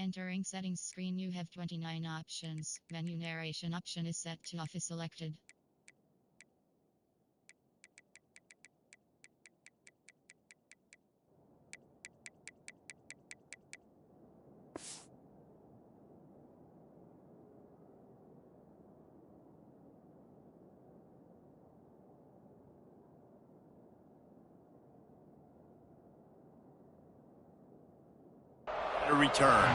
Entering settings screen, you have 29 options. Menu narration option is set to off is selected. A return.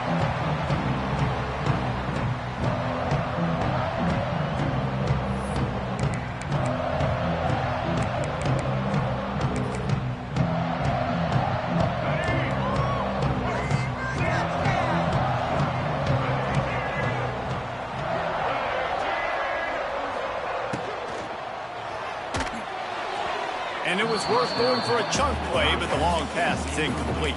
And it was worth going for a chunk play, but the long pass is incomplete.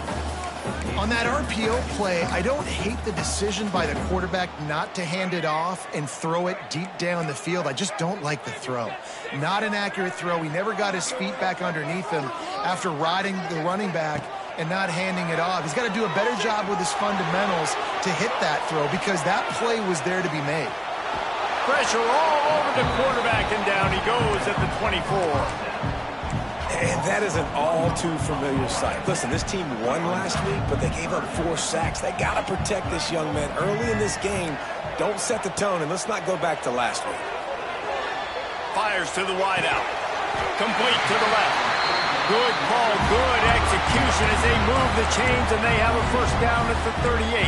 On that RPO play, I don't hate the decision by the quarterback not to hand it off and throw it deep down the field. I just don't like the throw. Not an accurate throw. He never got his feet back underneath him after riding the running back and not handing it off. He's got to do a better job with his fundamentals to hit that throw because that play was there to be made. Pressure all over the quarterback, and down he goes at the 24. And that is an all-too-familiar sight. Listen, this team won last week, but they gave up 4 sacks. They got to protect this young man early in this game. Don't set the tone, and let's not go back to last week. Fires to the wideout. Complete to the left. Good call, good execution as they move the chains, and they have a first down at the 38.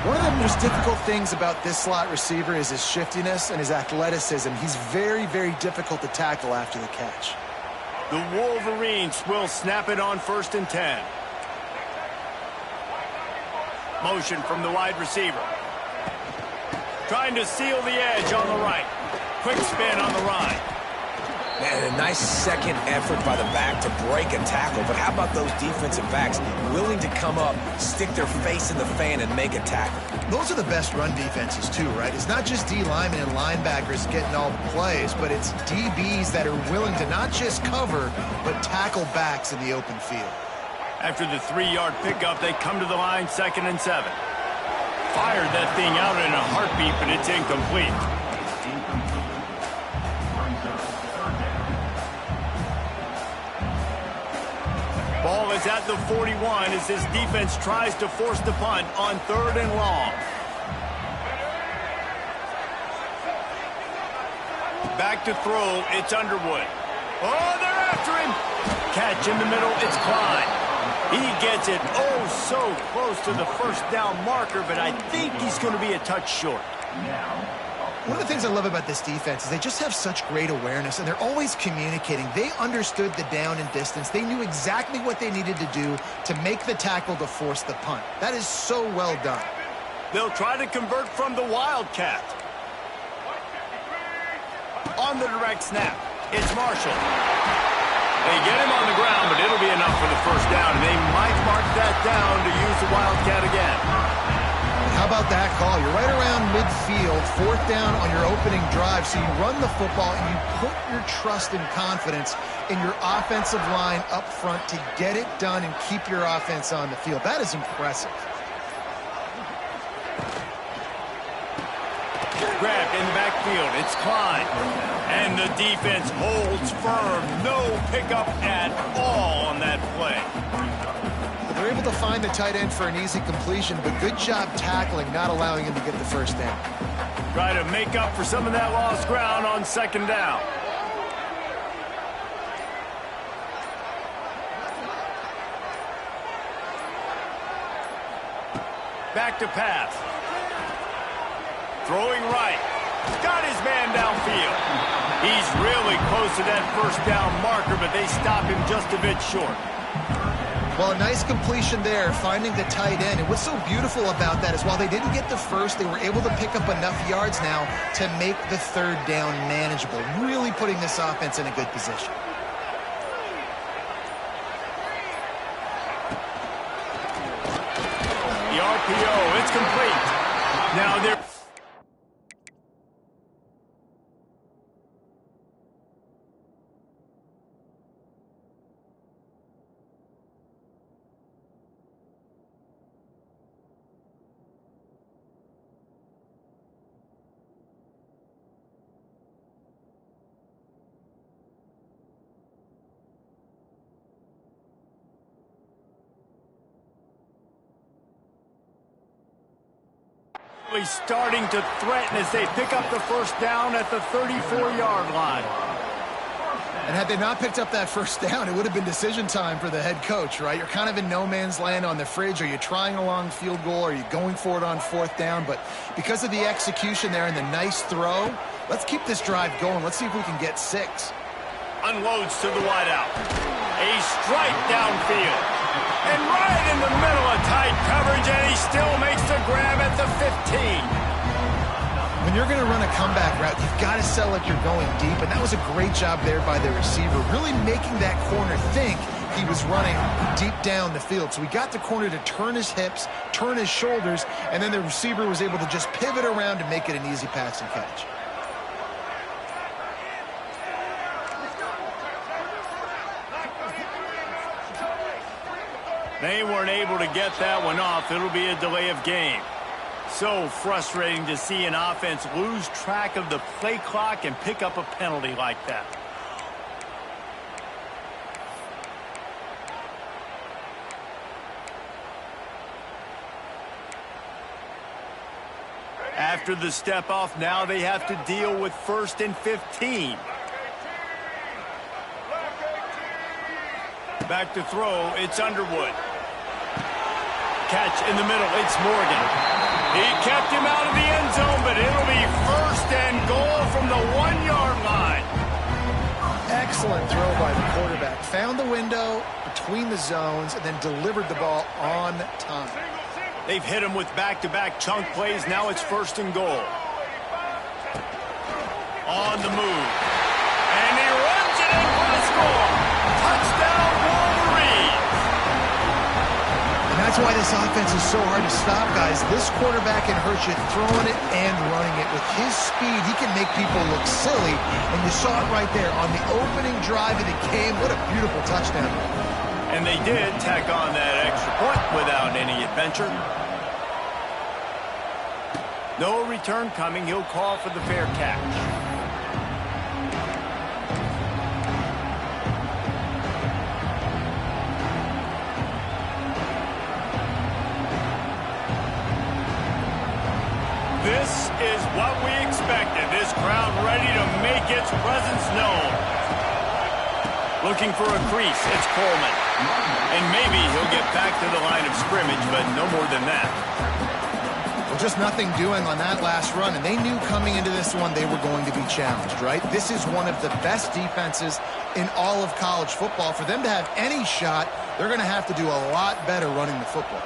One of the most difficult things about this slot receiver is his shiftiness and his athleticism. He's very, very difficult to tackle after the catch. The Wolverines will snap it on 1st and 10. Motion from the wide receiver. Trying to seal the edge on the right. Quick spin on the run. Man, a nice second effort by the back to break a tackle. But how about those defensive backs willing to come up, stick their face in the fan, and make a tackle? Those are the best run defenses, too, right? It's not just D linemen and linebackers getting all the plays, but it's DBs that are willing to not just cover, but tackle backs in the open field. After the 3-yard pickup, they come to the line, 2nd and 7. Fired that thing out in a heartbeat, but it's incomplete. Ball is at the 41 as this defense tries to force the punt on 3rd and long. Back to throw, it's Underwood. Oh, they're after him. Catch in the middle, it's Klein. He gets it so close to the first down marker, but I think he's going to be a touch short. One of the things I love about this defense is they just have such great awareness, and they're always communicating. They understood the down and distance. They knew exactly what they needed to do to make the tackle to force the punt. That is so well done. They'll try to convert from the Wildcat. On the direct snap, it's Marshall. They get him on the ground, but it'll be enough for the first down, and they might mark that down to use the Wildcat again. How about that call? You're right around midfield, 4th down on your opening drive, so you run the football and you put your trust and confidence in your offensive line up front to get it done and keep your offense on the field. That is impressive. Grabbed in the backfield, it's Klein. And the defense holds firm. No pickup at all on that play. They're able to find the tight end for an easy completion, but good job tackling, not allowing him to get the first down. Try to make up for some of that lost ground on 2nd down. Back to pass. Throwing right. Got his man downfield. He's really close to that first down marker, but they stop him just a bit short. Well, a nice completion there, finding the tight end. And what's so beautiful about that is while they didn't get the first, they were able to pick up enough yards now to make the 3rd down manageable, really putting this offense in a good position. The RPO, it's complete. Now they're... quietly starting to threaten as they pick up the first down at the 34-yard line. And had they not picked up that first down, it would have been decision time for the head coach, right? You're kind of in no man's land on the fridge. Are you trying a long field goal? Are you going for it on fourth down? But because of the execution there and the nice throw, let's keep this drive going. Let's see if we can get 6. Unloads to the wideout. A strike downfield. And right in the middle of tight coverage, and he still makes the grab at the 15. When you're going to run a comeback route, you've got to sell like you're going deep, and that was a great job there by the receiver, really making that corner think he was running deep down the field. So we got the corner to turn his hips, turn his shoulders, and then the receiver was able to just pivot around to make it an easy pass and catch. They weren't able to get that one off. It'll be a delay of game. So frustrating to see an offense lose track of the play clock and pick up a penalty like that. After the step off, now they have to deal with 1st and 15. Back to throw, it's Underwood. Catch in the middle, it's Morgan. He kept him out of the end zone, but it'll be 1st and goal from the 1-yard line. Excellent throw by the quarterback. Found the window between the zones and then delivered the ball on time. They've hit him with back-to-back chunk plays. Now it's 1st and goal. On the move. And he runs it in for the score. Touchdown, Wolverines. And that's why this offense is so hard to stop, guys. This quarterback can hurt you throwing it and running it. With his speed, he can make people look silly. And you saw it right there on the opening drive of the game. What a beautiful touchdown. And they did tack on that extra point without any adventure. No return coming. He'll call for the fair catch. This is what we expected. This crowd ready to make its presence known. Looking for a crease, it's Coleman. And maybe he'll get back to the line of scrimmage, but no more than that. Well, just nothing doing on that last run, and they knew coming into this one they were going to be challenged, right? This is one of the best defenses in all of college football. For them to have any shot, they're going to have to do a lot better running the football.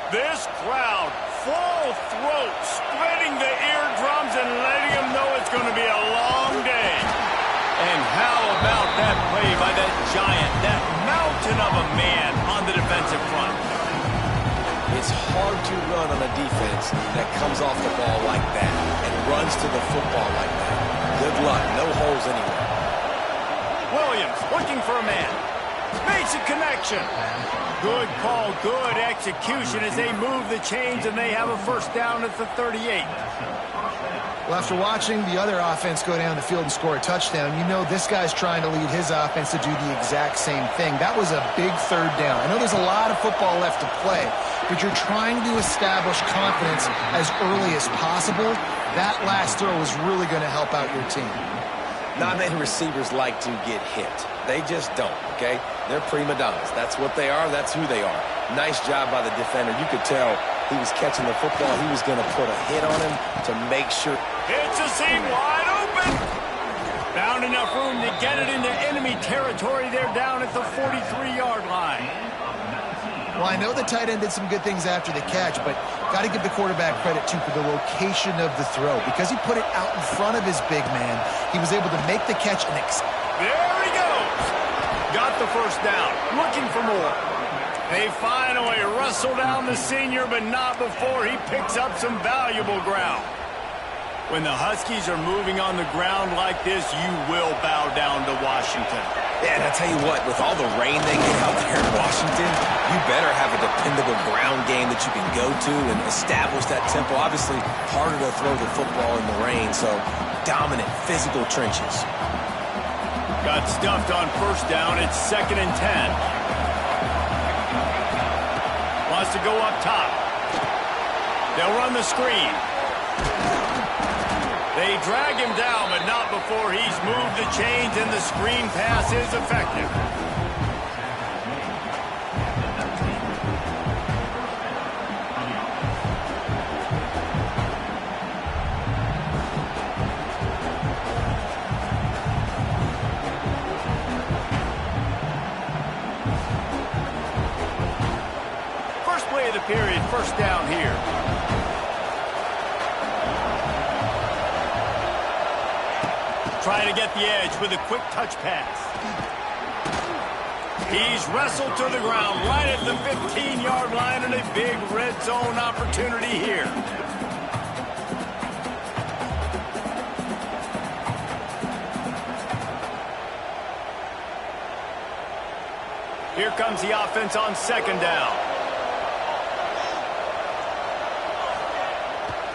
This crowd, full throat, splitting the eardrums and letting them know it's going to be a long day. And how about that play by that giant, that mountain of a man on the defensive front? It's hard to run on a defense that comes off the ball like that and runs to the football like that. Good luck, no holes anywhere. Williams looking for a man. Makes a connection. Good call, good execution as they move the chains and they have a first down at the 38. Well, after watching the other offense go down the field and score a touchdown, you know this guy's trying to lead his offense to do the exact same thing. That was a big third down. I know there's a lot of football left to play, but you're trying to establish confidence as early as possible. That last throw is really going to help out your team. Not many receivers like to get hit. They just don't, okay? They're prima donnas. That's what they are. That's who they are. Nice job by the defender. You could tell he was catching the football. He was going to put a hit on him to make sure. It's a seam wide open. Found enough room to get it into enemy territory. They're down at the 43-yard line. Well, I know the tight end did some good things after the catch, but got to give the quarterback credit, too, for the location of the throw. Because he put it out in front of his big man, he was able to make the catch. There he goes. Got the first down. Looking for more. They finally wrestle down the senior, but not before he picks up some valuable ground. When the Huskies are moving on the ground like this, you will bow down to Washington. Yeah, and I tell you what, with all the rain they get out there in Washington, you better have a dependable ground game that you can go to and establish that tempo. Obviously, harder to throw the football in the rain, so dominant physical trenches. Got stuffed on first down. It's 2nd and 10. Wants to go up top. They'll run the screen. They drag him down, but not before he's moved the chains, and the screen pass is effective. First play of the period, first down here. Trying to get the edge with a quick touch pass. He's wrestled to the ground right at the 15-yard line, and a big red zone opportunity here. Here comes the offense on 2nd down.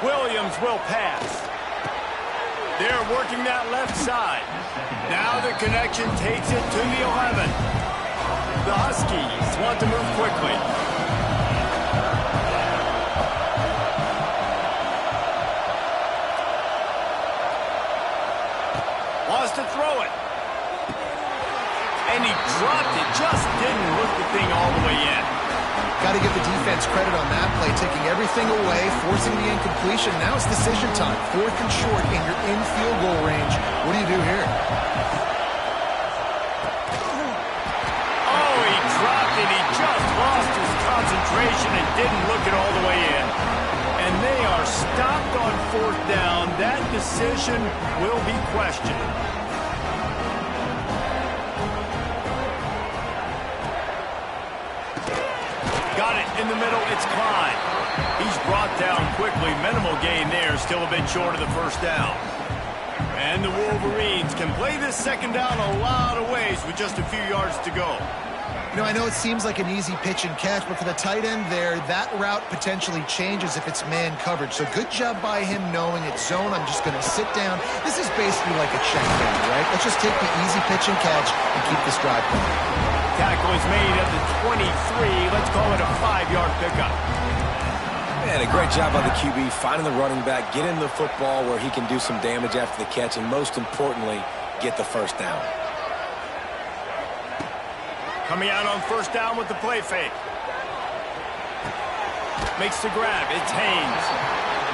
Williams will pass. They're working that left side. Now the connection takes it to the 11. The Huskies want to move quickly. Wants to throw it. And he dropped it. Just didn't look the thing all the way in. Got to give the defense credit on that play, taking everything away, forcing the incompletion. Now it's decision time. 4th and short, and you're in field goal range. What do you do here? Oh, he dropped it. He just lost his concentration and didn't look it all the way in. And they are stopped on 4th down. That decision will be questioned. Got it in the middle. It's Klein. He's brought down quickly. Minimal gain there. Still a bit short of the first down. And the Wolverines can play this 2nd down a lot of ways with just a few yards to go. You know, I know it seems like an easy pitch and catch, but for the tight end there, that route potentially changes if it's man coverage. So good job by him knowing it's zone. I'm just going to sit down. This is basically like a check down, right? Let's just take the easy pitch and catch and keep this drive going. Tackle is made at the 23. Let's call it a 5-yard pickup. And a great job by the QB finding the running back, getting the football where he can do some damage after the catch, and most importantly, get the first down. Coming out on first down with the play fake. Makes the grab. It's Haynes.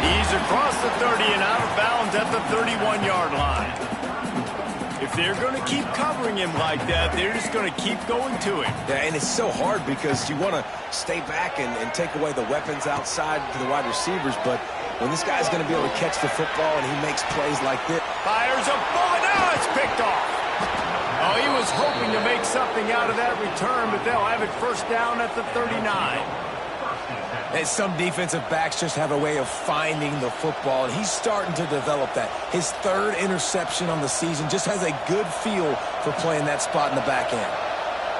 He's across the 30 and out of bounds at the 31-yard line. If they're going to keep covering him like that, they're just going to keep going to him. Yeah, and it's so hard because you want to stay back and take away the weapons outside to the wide receivers, but when this guy's going to be able to catch the football and he makes plays like this. Fires a bullet. Now it's picked off. Oh, he was hoping to make something out of that return, but they'll have it first down at the 39. And some defensive backs just have a way of finding the football, and he's starting to develop that. His 3rd interception on the season, just has a good feel for playing that spot in the back end.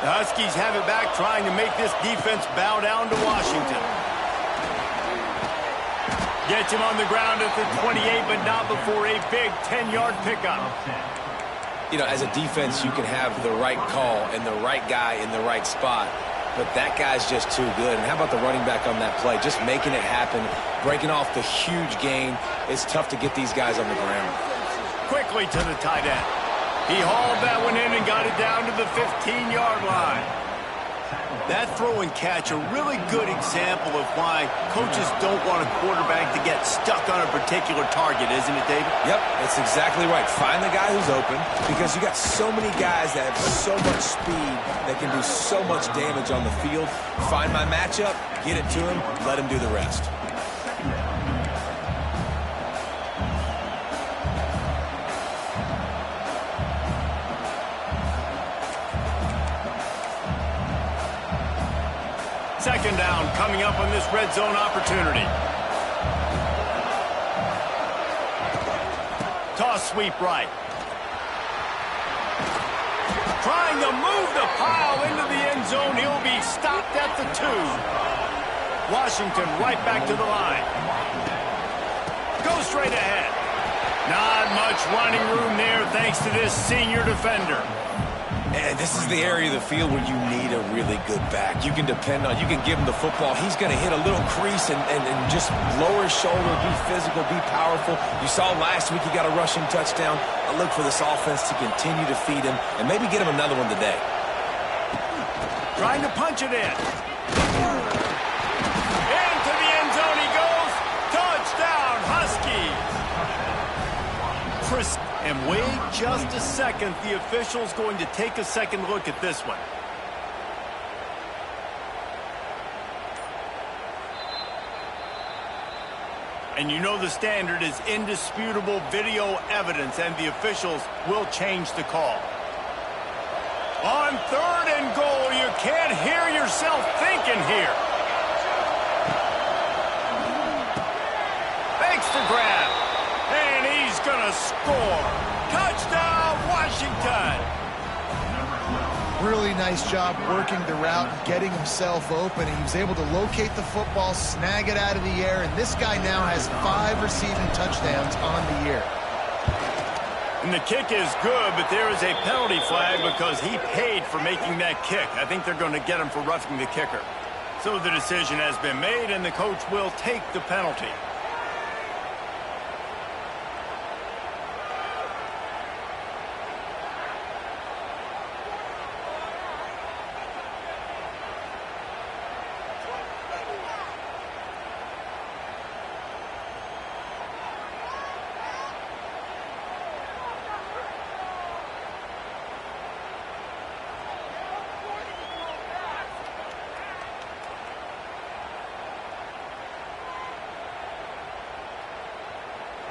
The Huskies have it back, trying to make this defense bow down to Washington. Gets him on the ground at the 28, but not before a big 10-yard pickup. You know, as a defense, you can have the right call and the right guy in the right spot. But that guy's just too good. And how about the running back on that play? Just making it happen, breaking off the huge gain. It's tough to get these guys on the ground. Quickly to the tight end. He hauled that one in and got it down to the 15-yard line. That throw and catch, a really good example of why coaches don't want a quarterback to get stuck on a particular target, isn't it, David? Yep, that's exactly right. Find the guy who's open, because you got so many guys that have so much speed that can do so much damage on the field. Find my matchup, get it to him, let him do the rest. Second down coming up on this red zone opportunity. Toss sweep right. Trying to move the pile into the end zone. He'll be stopped at the 2. Washington right back to the line. Go straight ahead. Not much running room there thanks to this senior defender. And this is the area of the field where you need a really good back. You can depend on, you can give him the football. He's going to hit a little crease and just lower his shoulder, be physical, be powerful. You saw last week he got a rushing touchdown. I look for this offense to continue to feed him and maybe get him another one today. Trying to punch it in. Into the end zone he goes. Touchdown, Huskies. And wait just a second. The official's going to take a second look at this one. And you know the standard is indisputable video evidence, and the officials will change the call. On 3rd and goal, you can't hear yourself thinking here. Fakes the grab. And he's going to score. Touchdown, Washington. Really nice job working the route and getting himself open. He was able to locate the football, snag it out of the air, and this guy now has 5 receiving touchdowns on the year. And the kick is good, but there is a penalty flag because he paid for making that kick. I think they're going to get him for roughing the kicker. So the decision has been made, and the coach will take the penalty.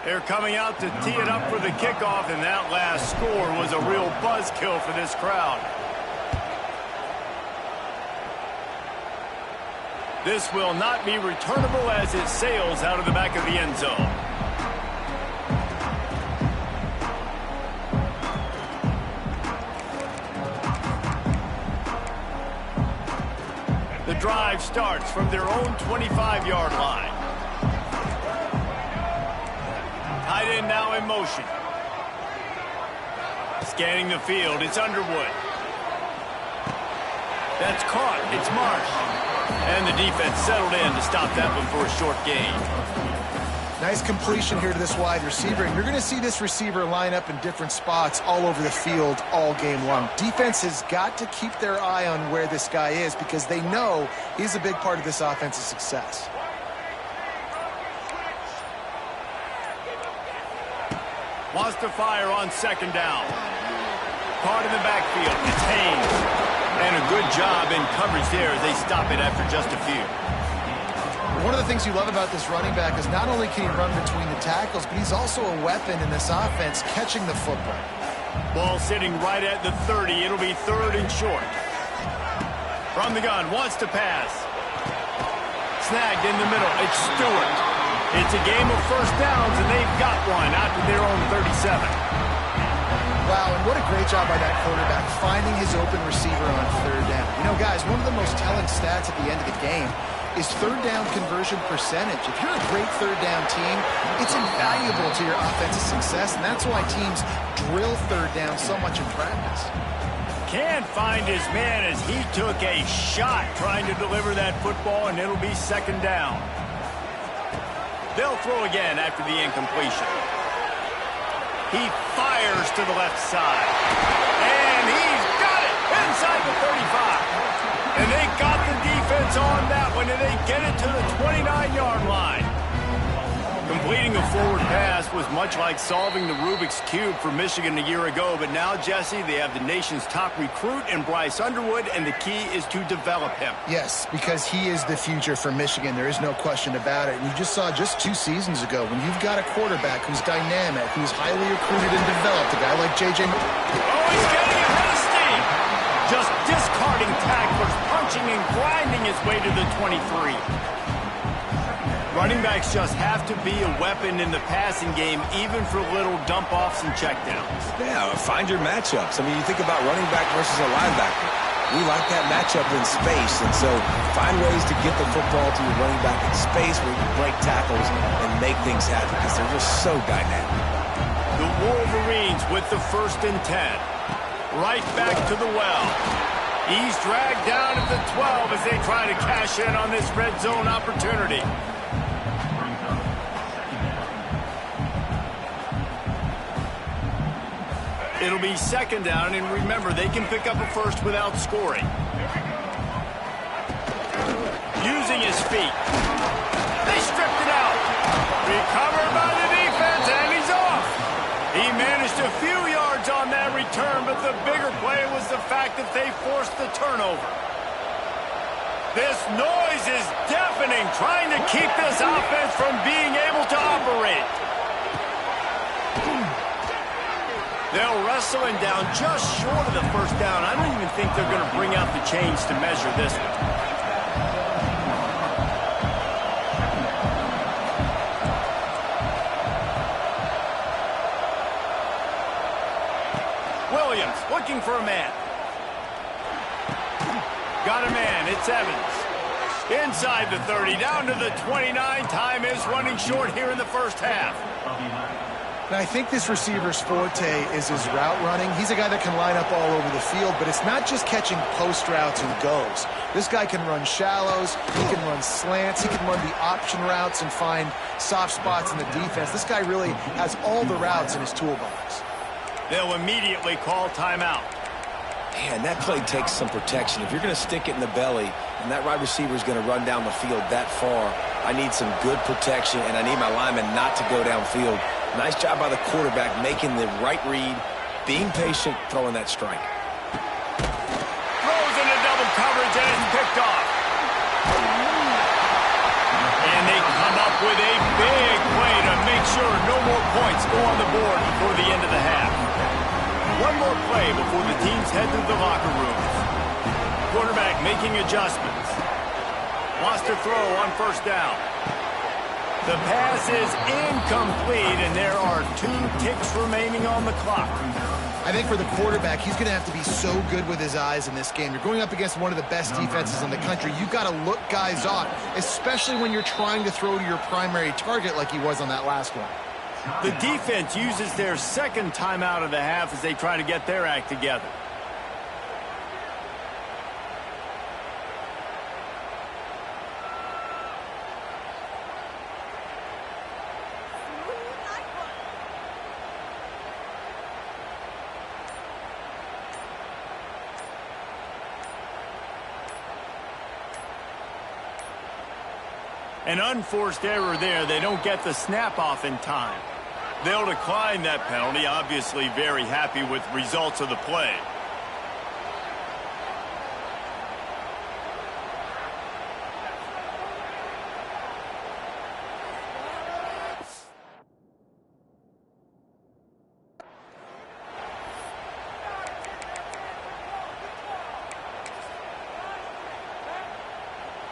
They're coming out to tee it up for the kickoff, and that last score was a real buzzkill for this crowd. This will not be returnable as it sails out of the back of the end zone. The drive starts from their own 25-yard line. Tight end now in motion. Scanning the field, it's Underwood. That's caught, it's Marsh. And the defense settled in to stop that one for a short gain. Nice completion here to this wide receiver, and you're going to see this receiver line up in different spots all over the field all game long. Defense has got to keep their eye on where this guy is because they know he's a big part of this offense's success. Wants to fire on 2nd down. Caught in the backfield. It's Haynes. And a good job in coverage there as they stop it after just a few. One of the things you love about this running back is not only can he run between the tackles, but he's also a weapon in this offense catching the football. Ball sitting right at the 30. It'll be 3rd and short. From the gun. Wants to pass. Snagged in the middle. It's Stewart. It's a game of first downs, and they've got one out to their own 37. Wow, and what a great job by that quarterback, finding his open receiver on 3rd down. You know, guys, one of the most telling stats at the end of the game is 3rd down conversion percentage. If you're a great 3rd down team, it's invaluable to your offensive success, and that's why teams drill 3rd down so much in practice. Can't find his man as he took a shot trying to deliver that football, and it'll be 2nd down. They'll throw again after the incompletion. He fires to the left side. And he's got it inside the 35. And they got the defense on that one, and they get it to the 29-yard line. Completing a forward pass was much like solving the Rubik's Cube for Michigan a year ago, but now, Jesse, they have the nation's top recruit in Bryce Underwood, and the key is to develop him. Yes, because he is the future for Michigan. There is no question about it. And you just saw just 2 seasons ago when you've got a quarterback who's dynamic, who's highly recruited and developed, a guy like J.J. Oh, he's getting ahead of steam. Just discarding tacklers, punching and grinding his way to the 23. Running backs just have to be a weapon in the passing game, even for little dump-offs and checkdowns. Yeah, find your matchups. I mean, you think about running back versus a linebacker. We like that matchup in space, and so find ways to get the football to your running back in space where you can break tackles and make things happen because they're just so dynamic. The Wolverines with the 1st and 10. Right back to the well. He's dragged down at the 12 as they try to cash in on this red zone opportunity. It'll be 2nd down, and remember, they can pick up a first without scoring. Using his feet. They stripped it out. Recovered by the defense, and he's off. He managed a few yards on that return, but the bigger play was the fact that they forced the turnover. This noise is deafening, trying to keep this offense from being able to operate. They'll wrestle him down just short of the 1st down. I don't even think they're going to bring out the chains to measure this one. Williams looking for a man. Got a man. It's Evans. Inside the 30, down to the 29. Time is running short here in the 1st half. Now, I think this receiver's forte is his route running. He's a guy that can line up all over the field, but it's not just catching post routes and goes. This guy can run shallows, he can run slants, he can run the option routes and find soft spots in the defense. This guy really has all the routes in his toolbox. They'll immediately call timeout. Man, that play takes some protection. If you're going to stick it in the belly and that wide receiver is going to run down the field that far, I need some good protection, and I need my lineman not to go downfield. Nice job by the quarterback making the right read, being patient, throwing that strike. Throws into double coverage, and it's picked off. And they come up with a big play to make sure no more points go on the board before the end of the half. One more play before the teams head to the locker rooms. Quarterback making adjustments. Wants to throw on 1st down. The pass is incomplete, and there are 2 ticks remaining on the clock. I think for the quarterback, he's going to have to be so good with his eyes in this game. You're going up against one of the best defenses in the country. You've got to look guys off, especially when you're trying to throw to your primary target like he was on that last one. The defense uses their 2nd timeout of the half as they try to get their act together. An unforced error there. They don't get the snap off in time. They'll decline that penalty, obviously very happy with results of the play.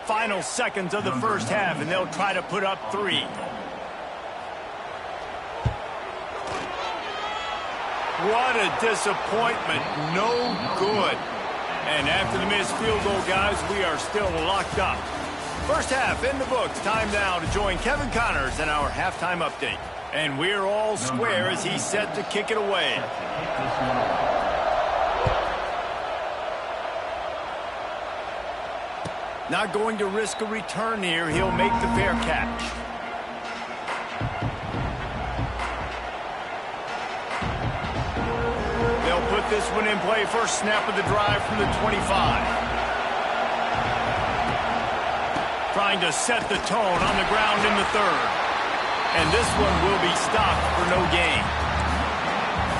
Final seconds of the 1st half, and they'll try to put up 3. What a disappointment. No good. And after the missed field goal, guys, we are still locked up. 1st half in the books. Time now to join Kevin Connors in our halftime update. And we're all square as he's set to kick it away. Not going to risk a return here. He'll make the fair catch. They'll put this one in play. First snap of the drive from the 25. Trying to set the tone on the ground in the 3rd. And this one will be stopped for no gain.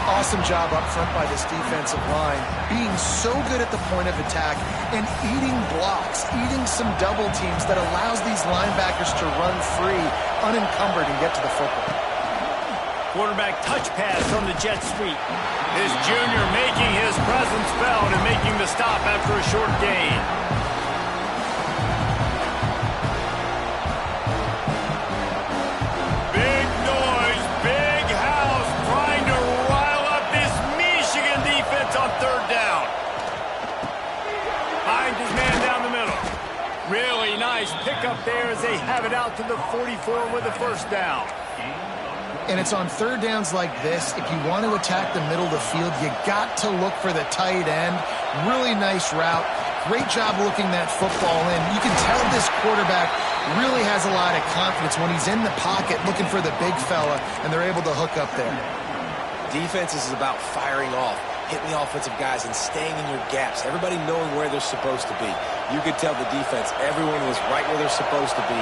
Awesome job up front by this defensive line, being so good at the point of attack and eating blocks, eating some double teams that allows these linebackers to run free, unencumbered, and get to the football. Quarterback touch pass from the jet sweep. His junior making his presence felt and making the stop after a short gain. there as they have it out to the 44 with a first down. And it's on third downs like this. If you want to attack the middle of the field, you got to look for the tight end. Really nice route. Great job looking that football in. You can tell this quarterback really has a lot of confidence when he's in the pocket looking for the big fella, and they're able to hook up there. Defense is about firing off, hitting the offensive guys, and staying in your gaps. Everybody knowing where they're supposed to be. You could tell the defense, everyone was right where they're supposed to be,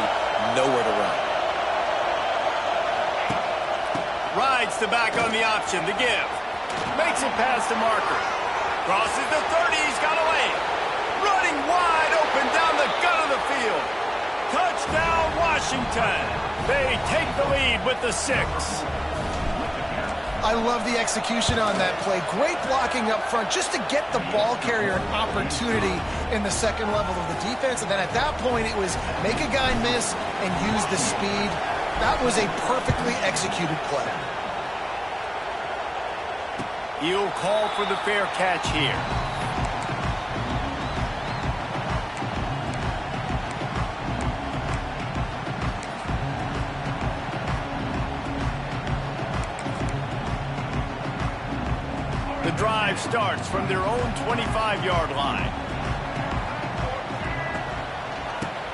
nowhere to run. Rides the back on the option, the give. Makes it past the marker. Crosses the 30, he's got away. Running wide open down the gut of the field. Touchdown, Washington. They take the lead with the 6. I love the execution on that play. Great blocking up front just to get the ball carrier an opportunity in the second level of the defense. And then at that point, it was make a guy miss and use the speed. That was a perfectly executed play. He'll call for the fair catch here. The drive starts from their own 25-yard line.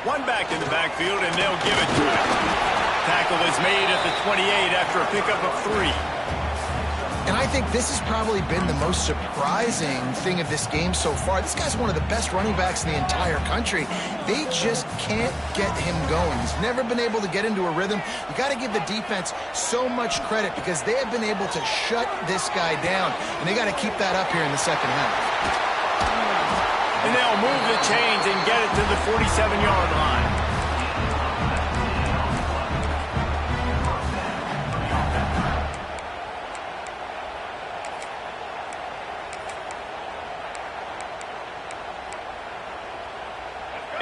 One back in the backfield, and they'll give it to him. Tackle is made at the 28 after a pickup of 3. And I think this has probably been the most surprising thing of this game so far. This guy's one of the best running backs in the entire country. They just can't get him going. He's never been able to get into a rhythm. You got to give the defense so much credit because they have been able to shut this guy down. And they got to keep that up here in the second half. And they'll move the chains and get it to the 47-yard line.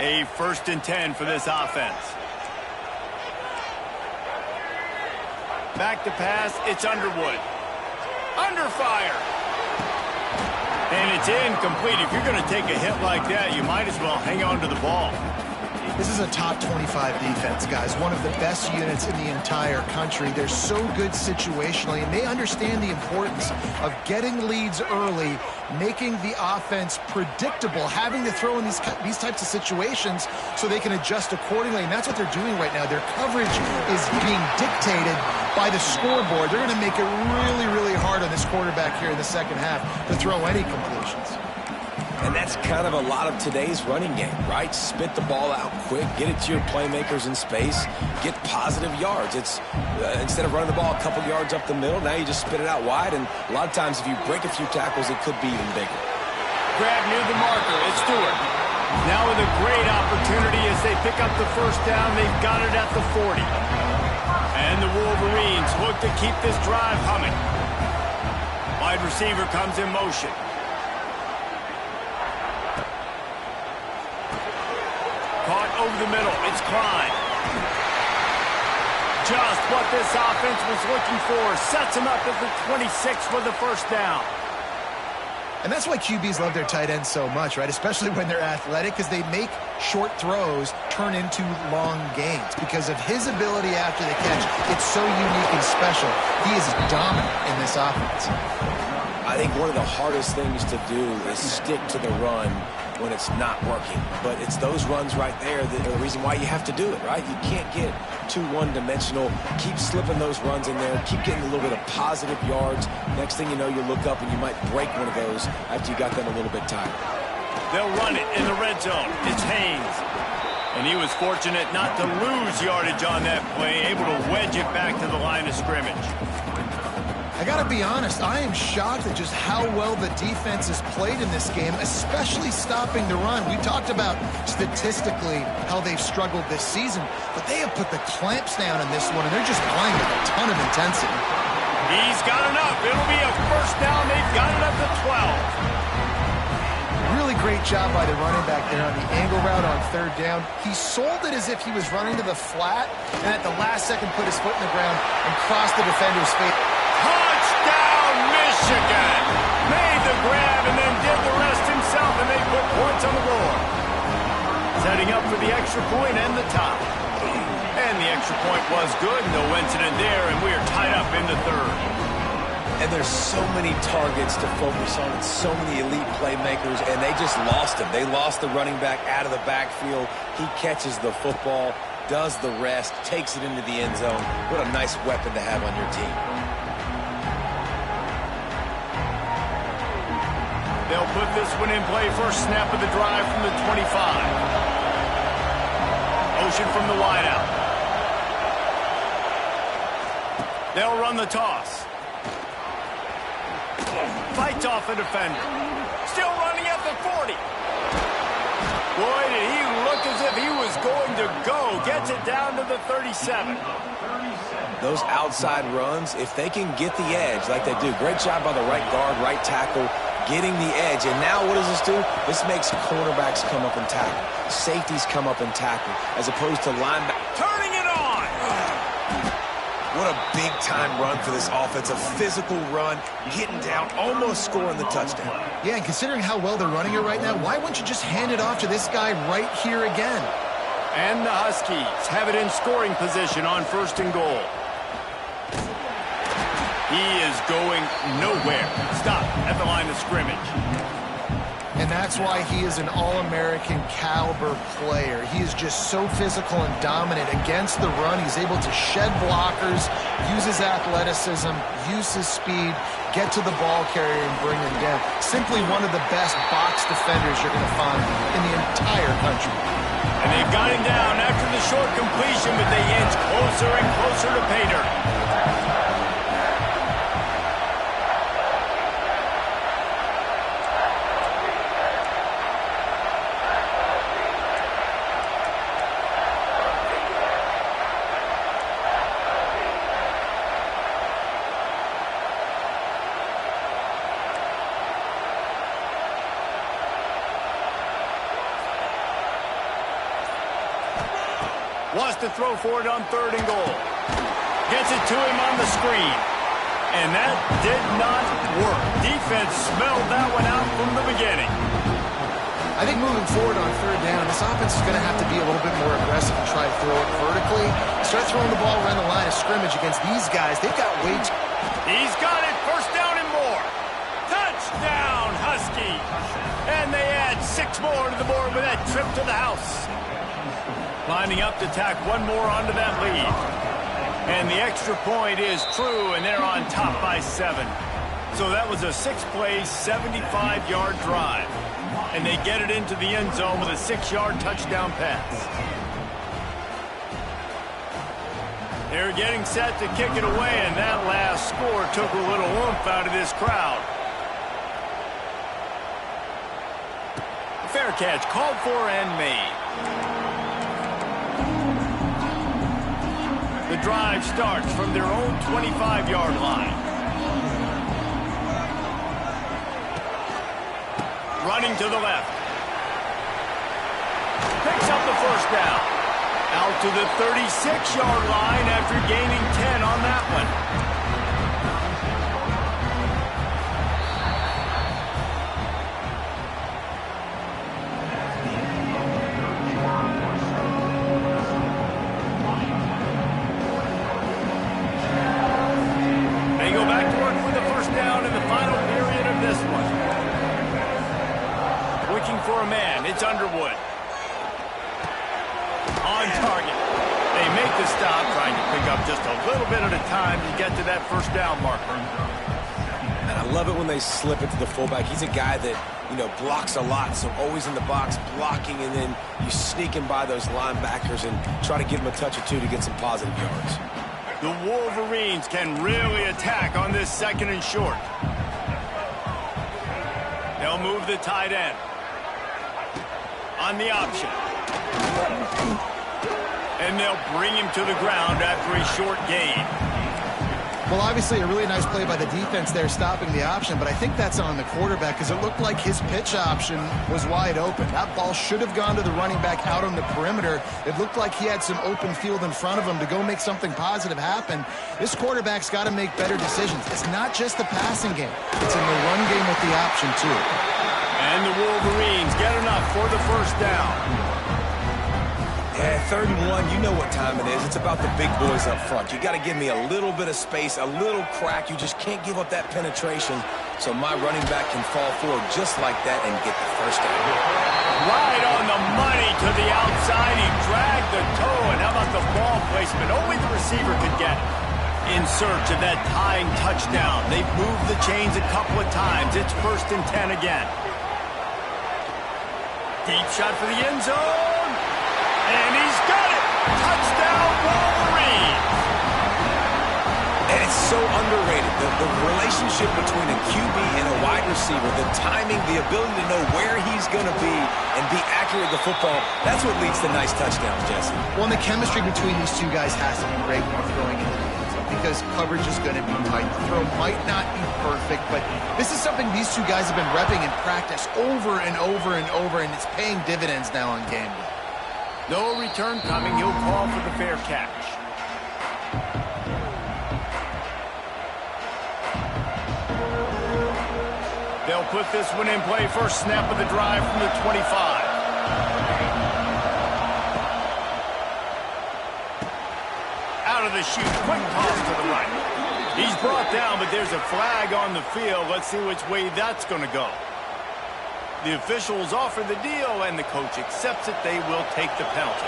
A 1st and 10 for this offense. Back to pass, it's Underwood. Under fire. And it's incomplete. If you're going to take a hit like that, you might as well hang on to the ball. This is a top 25 defense, guys. One of the best units in the entire country. They're so good situationally, and they understand the importance of getting leads early, making the offense predictable, having to throw in these types of situations so they can adjust accordingly, and that's what they're doing right now. Their coverage is being dictated by the scoreboard. They're going to make it really, really hard on this quarterback here in the second half to throw any completions. And that's kind of a lot of today's running game, right? Spit the ball out quick, get it to your playmakers in space, get positive yards. It's instead of running the ball a couple yards up the middle, now you just spit it out wide, and a lot of times if you break a few tackles, it could be even bigger. Grab near the marker, it's Stewart. Now with a great opportunity as they pick up the first down, they've got it at the 40. And the Wolverines look to keep this drive humming. Wide receiver comes in motion. Caught over the middle. It's Klein. Just what this offense was looking for. Sets him up at the 26 for the first down. And that's why QBs love their tight ends so much, right? Especially when they're athletic, because they make short throws turn into long gains. Because of his ability after the catch, it's so unique and special. He is dominant in this offense. I think one of the hardest things to do is stick to the run when it's not working. But it's those runs right there that are the reason why you have to do it, right? You can't get too one-dimensional. Keep slipping those runs in there. Keep getting a little bit of positive yards. Next thing you know, you look up and you might break one of those after you got them a little bit tired. They'll run it in the red zone. It's Haynes. And he was fortunate not to lose yardage on that play, able to wedge it back to the line of scrimmage. I got to be honest, I am shocked at just how well the defense has played in this game, especially stopping the run. We talked about statistically how they've struggled this season, but they have put the clamps down in this one, and they're just playing with a ton of intensity. He's got enough. It'll be a first down. They've got it up to 12. Really great job by the running back there on the angle route on third down. He sold it as if he was running to the flat, and at the last second put his foot in the ground and crossed the defender's face. Touchdown, Michigan! Made the grab and then did the rest himself, and they put points on the board. Set setting up for the extra point and the tie. And the extra point was good. No incident there, and we are tied up in the third. And there's so many targets to focus on and so many elite playmakers, and they just lost him. They lost the running back out of the backfield. He catches the football, does the rest, takes it into the end zone. What a nice weapon to have on your team. They'll put this one in play. First snap of the drive from the 25. Motion from the wideout. They'll run the toss. Fights off the defender. Still running at the 40. Boy, did he look as if he was going to go. Gets it down to the 37. Those outside runs, if they can get the edge like they do, great job by the right guard, right tackle, getting the edge. And now what does this do? This makes cornerbacks come up and tackle. Safeties come up and tackle, as opposed to linebackers. Turning it on! What a big-time run for this offense. A physical run, getting down, almost scoring the touchdown. Yeah, and considering how well they're running it right now, why wouldn't you just hand it off to this guy right here again? And the Huskies have it in scoring position on 1st and goal. He is going nowhere. Stop at the line of scrimmage. And that's why he is an All-American caliber player. He is just so physical and dominant against the run. He's able to shed blockers, use his athleticism, use his speed, get to the ball carrier and bring him down. Simply one of the best box defenders you're going to find in the entire country. And they've got him down after the short completion, but they inch closer and closer to pay dirt. Wants to throw for it on 3rd and goal. Gets it to him on the screen. And that did not work. Defense smelled that one out from the beginning. I think moving forward on 3rd down, this offense is going to have to be a little bit more aggressive and try to throw it vertically. Start throwing the ball around the line of scrimmage against these guys. They've got way too... He's got it. 1st down and more. Touchdown, Huskies. And they add 6 more to the board with that trip to the house. Lining up to tack one more onto that lead. And the extra point is true, and they're on top by 7. So that was a 6-play, 75-yard drive. And they get it into the end zone with a 6-yard touchdown pass. They're getting set to kick it away, and that last score took a little oomph out of this crowd. Fair catch called for and made. The drive starts from their own 25-yard line. Running to the left. Picks up the 1st down. Out to the 36-yard line after gaining 10 on that one. For a man, it's Underwood. On target. They make the stop, trying to pick up just a little bit at a time to get to that 1st down marker. And I love it when they slip it to the fullback. He's a guy that, blocks a lot, so always in the box blocking, and then you sneak him by those linebackers and try to give him a touch or two to get some positive yards. The Wolverines can really attack on this 2nd and short. They'll move the tight end. On the option. And they'll bring him to the ground after a short gain. Well, obviously a really nice play by the defense there stopping the option, but I think that's on the quarterback because it looked like his pitch option was wide open. That ball should have gone to the running back out on the perimeter. It looked like he had some open field in front of him to go make something positive happen. This quarterback's got to make better decisions. It's not just the passing game. It's in the run game with the option, too. And the Wolverines get enough for the 1st down. Yeah, 3rd and 1, you know what time it is. It's about the big boys up front. You got to give me a little bit of space, a little crack. You just can't give up that penetration, so my running back can fall forward just like that and get the first down. Right on the money to the outside. He dragged the toe, and how about the ball placement? Only the receiver could get it. In search of that tying touchdown. They've moved the chains a couple of times. It's 1st and 10 again. Deep shot for the end zone. And he's got it. Touchdown, Wolverines. And it's so underrated. The relationship between a QB and a wide receiver, the timing, the ability to know where he's going to be and be accurate with the football, that's what leads to nice touchdowns, Jesse. Well, and the chemistry between these two guys has to be great when they're throwing into the end zone because coverage is going to be tight. The throw might not be perfect, but this is something these two guys have been repping in practice over and over and over, and it's paying dividends now on game day. No return coming. He'll call for the fair catch. They'll put this one in play. First snap of the drive from the 25. Out of the chute. Quick toss to the right. He's brought down, but there's a flag on the field. Let's see which way that's going to go. The officials offer the deal, and the coach accepts it. They will take the penalty.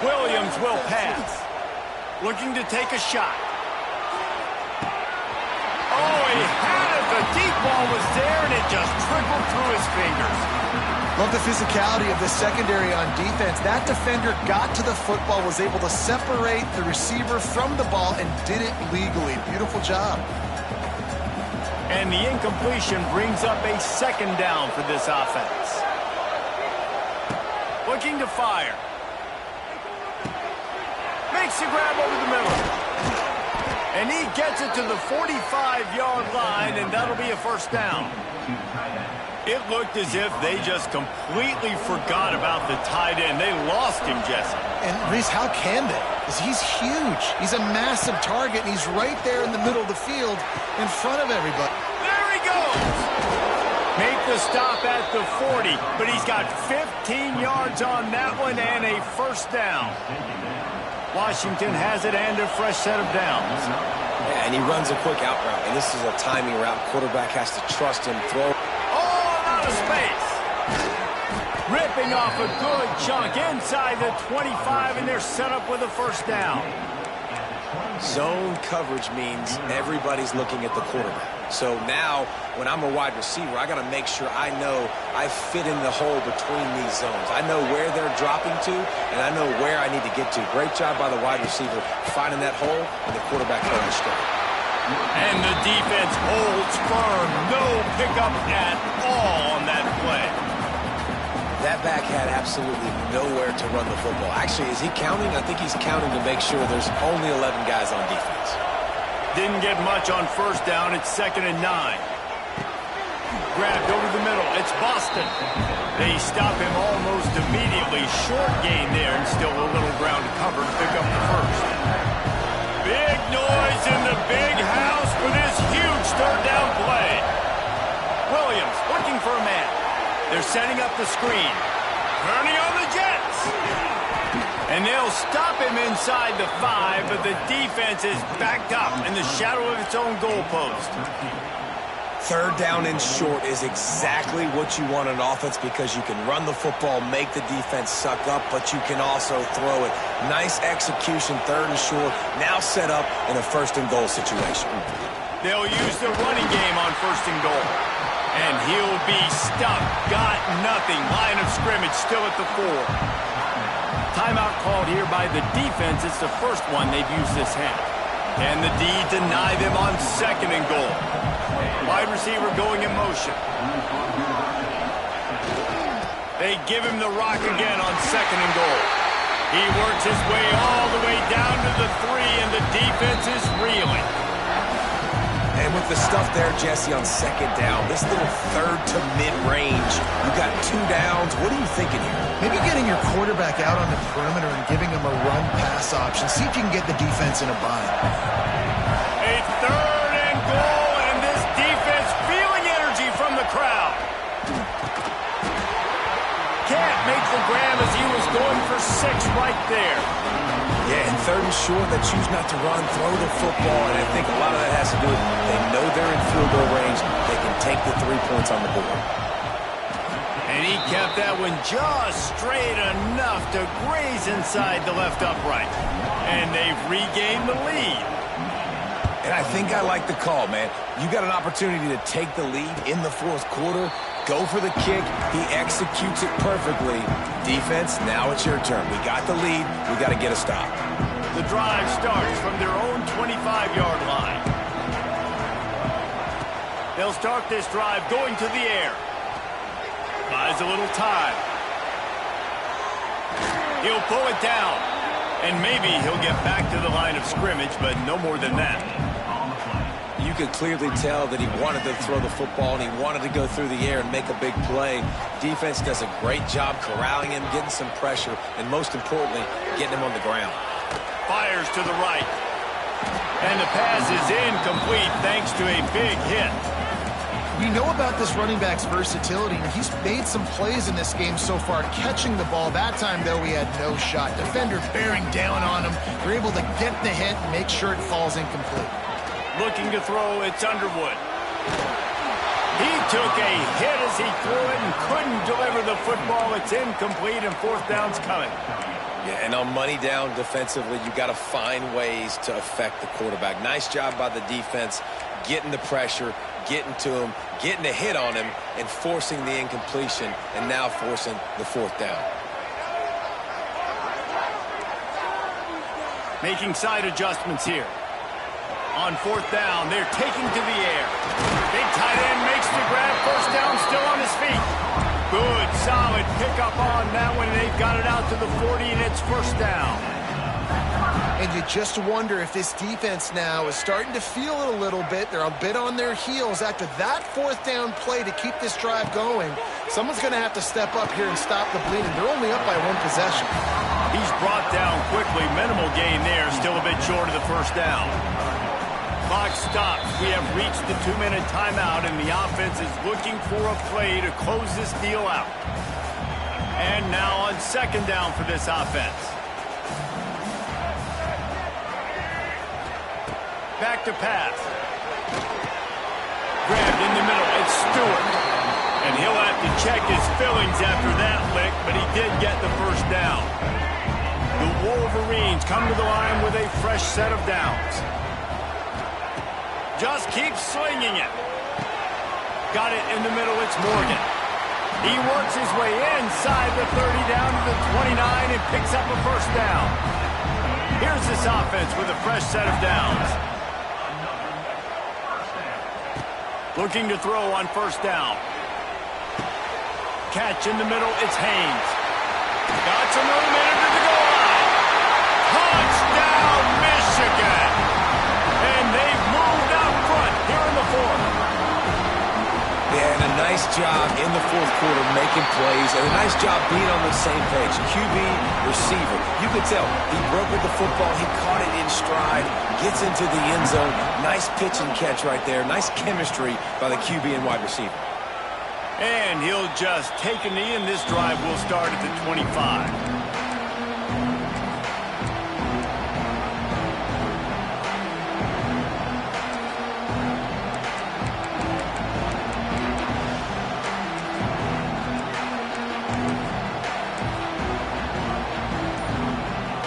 Williams will pass. Looking to take a shot. Oh, he had it. The deep ball was there, and it just trickled through his fingers. Love the physicality of the secondary on defense. That defender got to the football, was able to separate the receiver from the ball, and did it legally. Beautiful job. And the incompletion brings up a 2nd down for this offense. Looking to fire. Makes the grab over the middle. And he gets it to the 45-yard line, and that'll be a 1st down. It looked as if they just completely forgot about the tight end. They lost him, Jesse. And, Reese, how can they? Because he's huge. He's a massive target, and he's right there in the middle of the field in front of everybody. There he goes. Make the stop at the 40, but he's got 15 yards on that one and a 1st down. Washington has it and a fresh set of downs. Yeah, and he runs a quick out route, and this is a timing route. Quarterback has to trust him, throw. Space. Ripping off a good chunk inside the 25, and they're set up with a 1st down. Zone coverage means everybody's looking at the quarterback. So now, when I'm a wide receiver, I got to make sure I know I fit in the hole between these zones. I know where they're dropping to, and I know where I need to get to. Great job by the wide receiver finding that hole, and the quarterback holding straight. And the defense holds firm. No pickup at all on that play. That back had absolutely nowhere to run the football. Actually, is he counting? I think he's counting to make sure there's only 11 guys on defense. Didn't get much on 1st down. It's 2nd and 9. Grabbed over the middle. It's Boston. They stop him almost immediately. Short gain there, and still a little ground to cover to pick up the 1st. Big noise in the big house for this huge 3rd down play. Williams looking for a man. They're setting up the screen. Turning on the Jets. And they'll stop him inside the 5, but the defense is backed up in the shadow of its own goalpost. 3rd down and short is exactly what you want on offense because you can run the football, make the defense suck up, but you can also throw it. Nice execution, 3rd and short, now set up in a 1st and goal situation. They'll use the running game on 1st and goal. And he'll be stuck. Got nothing. Line of scrimmage still at the 4. Timeout called here by the defense. It's the 1st one they've used this half. And the D deny them on 2nd and goal. Wide receiver going in motion. They give him the rock again on 2nd and goal. He works his way all the way down to the 3, and the defense is reeling. And with the stuff there, Jesse, on 2nd down, this little 3rd to mid-range, you got 2 downs. What are you thinking here? Maybe getting your quarterback out on the perimeter and giving him a run-pass option. See if you can get the defense in a bind. A 3rd and goal, and this defense feeling energy from the crowd. Can't make the grab as he was going for 6 right there. Yeah, and 3rd and short, they choose not to run, throw the football, and I think a lot of that has to do with they know they're in field goal range. They can take the 3 points on the board. And he kept that one just straight enough to graze inside the left upright. And they've regained the lead. And I think I like the call, man. You got an opportunity to take the lead in the 4th quarter. Go for the kick. He executes it perfectly. Defense, now it's your turn. We got the lead. We got to get a stop. The drive starts from their own 25-yard line. They'll start this drive going to the air. Buys a little time. He'll pull it down. And maybe he'll get back to the line of scrimmage, but no more than that. You could clearly tell that he wanted to throw the football and he wanted to go through the air and make a big play. Defense does a great job corralling him, getting some pressure, and most importantly, getting him on the ground. Fires to the right. And the pass is incomplete thanks to a big hit. We know about this running back's versatility, and he's made some plays in this game so far catching the ball. That time, though, he had no shot. Defender bearing down on him. They're able to get the hit and make sure it falls incomplete. Looking to throw, it's Underwood. He took a hit as he threw it and couldn't deliver the football. It's incomplete, and 4th down's coming. Yeah, and on money down defensively, you got to find ways to affect the quarterback. Nice job by the defense, getting the pressure, getting to him, getting a hit on him, and forcing the incompletion, and now forcing the 4th down. Making side adjustments here. On 4th down, they're taking to the air. Big tight end makes the grab. 1st down, still on his feet. Good, solid pickup on that one. They've got it out to the 40, and it's 1st down. And you just wonder if this defense now is starting to feel it a little bit. They're a bit on their heels after that 4th down play to keep this drive going. Someone's going to have to step up here and stop the bleeding. They're only up by 1 possession. He's brought down quickly. Minimal gain there. Still a bit short of the 1st down. Clock stops. We have reached the 2-minute timeout, and the offense is looking for a play to close this deal out. And now on 2nd down for this offense. Back to pass. Grabbed in the middle. It's Stewart. And he'll have to check his fillings after that lick, but he did get the 1st down. The Wolverines come to the line with a fresh set of downs. Just keeps slinging it. Got it in the middle. It's Morgan. He works his way inside the 30 down to the 29 and picks up a 1st down. Here's this offense with a fresh set of downs. Looking to throw on 1st down. Catch in the middle. It's Haynes. Got some momentum to the goal line. Touchdown, Michigan. And they've moved out front here in the 4th. Yeah, and a nice job in the 4th quarter making plays, and a nice job being on the same page. QB, receiver. You could tell he broke with the football. He caught it in stride, gets into the end zone. Nice pitch and catch right there. Nice chemistry by the QB and wide receiver. And he'll just take a knee, and this drive will start at the 25.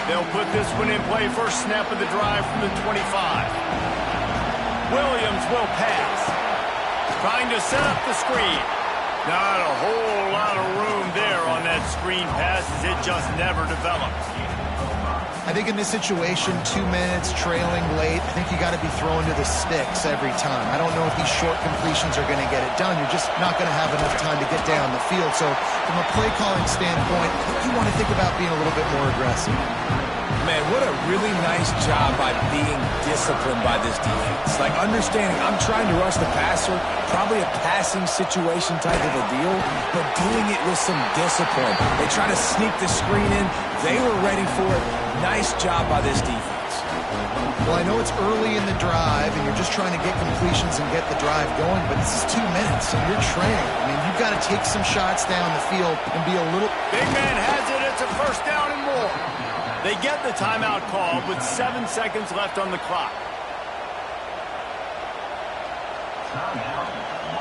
They'll put this one in play. First snap of the drive from the 25. Williams will pass. Trying to set up the screen. Not a whole lot of room there on that screen pass as it just never developed. I think in this situation, 2 minutes, trailing late, I think you got to be throwing to the sticks every time. I don't know if these short completions are going to get it done. You're just not going to have enough time to get down the field. So from a play calling standpoint, you want to think about being a little bit more aggressive. Man, what a really nice job by being disciplined by this defense. Like understanding I'm trying to rush the passer, probably a passing situation type of a deal, but doing it with some discipline. They try to sneak the screen in. They were ready for it. Nice job by this defense. Well, I know it's early in the drive, and you're just trying to get completions and get the drive going, but this is 2 minutes, and you're trailing. I mean, you've got to take some shots down the field and be a little... Big man has it. It's a first down and more. They get the timeout called with 7 seconds left on the clock.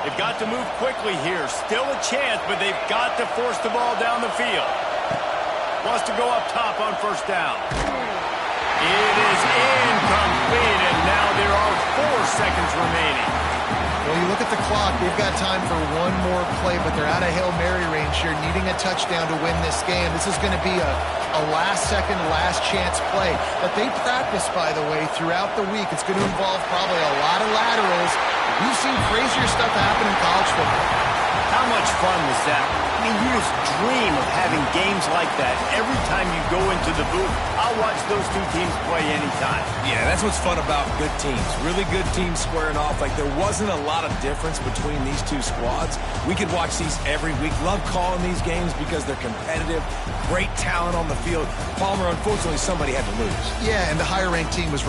They've got to move quickly here. Still a chance, but they've got to force the ball down the field. Wants to go up top on first down. It is incomplete, and now there are 4 seconds remaining. Well, you look at the clock, they've got time for one more play, but they're out of Hail Mary range here, needing a touchdown to win this game. This is going to be a last-second, last-chance play that they practice, by the way, throughout the week. It's going to involve probably a lot of laterals. We've seen crazier stuff happen in college football. How much fun was that? I mean, you just dream of having games like that every time you go into the booth. I'll watch those two teams play anytime. Yeah, that's what's fun about good teams. Really good teams squaring off. Like, there wasn't a lot of difference between these two squads. We could watch these every week. Love calling these games because they're competitive. Great talent on the field. Palmer, unfortunately, somebody had to lose. Yeah, and the higher-ranked team was ranked